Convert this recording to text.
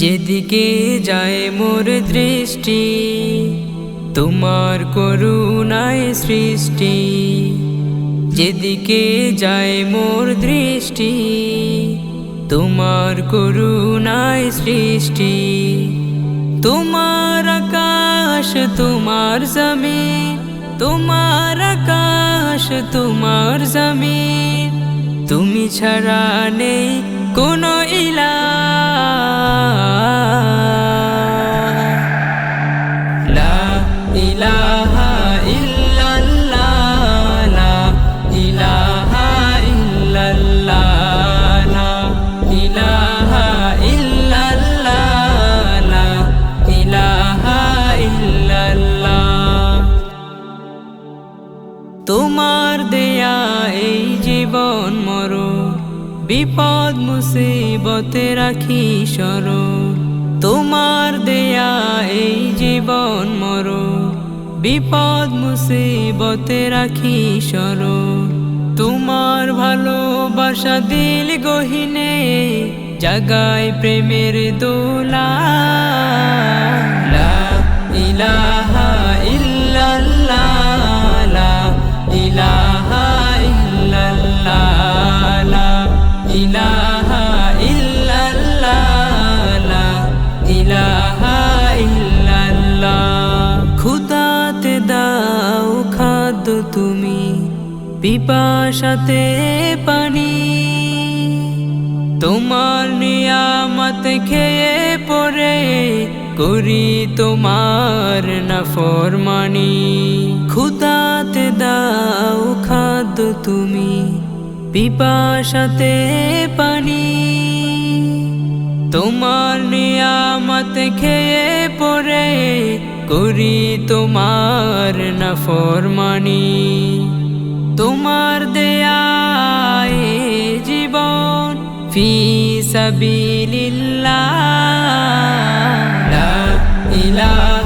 যেদিকে যায় মোর দৃষ্টি তোমার করুণায় সৃষ্টি। যেদিকে যায় মোর দৃষ্টি তোমার করুণায় সৃষ্টি। তোমার আকাশ তোমার জমিন, তোমার আকাশ তোমার জমিন, তুমি ছাড়া নেই কোনো ইলাহ। লা ইলাহা ইল্লাল্লাহ, লা ইলাহা ইল্লাল্লাহ, লা ইলাহা ইল্লাল্লাহ, লা ইলাহা ইল্লাল্লাহ। তোমার দেয়া এই জীবন মরণ, বিপদ মুসিবতে রাখি স্মরণ। তোমার দেয়া এই জীবন মরণ, বিপদ মুসিবতে রাখি স্মরণ। তোমার ভালোবাসা দিল গহিনে জাগায় প্রেমের দোলা। লা ইলাহা ইল্লাল্লাহ, লা ইলাহা ইল্লাল্লাহ, লা ইলাহা ইল্লাল্লাহ, লা ইলাহা ইল্লাল্লাহ। খুদাতে দাও খাদ্য তুমি, পিপাসাতে পানি, তোমার নিয়ামত খেয়ে পরে করি তোমার নাফরমানি। খুদাতে দাও খাদ্য তুমি, পিপাসাতে পানি, তোমার নিয়ামত খেয়ে পরে করি তোমার নাফরমানি। তোমার দেয়া এ জীবন ফি সাবিলিল্লাহ, লা ইলাহা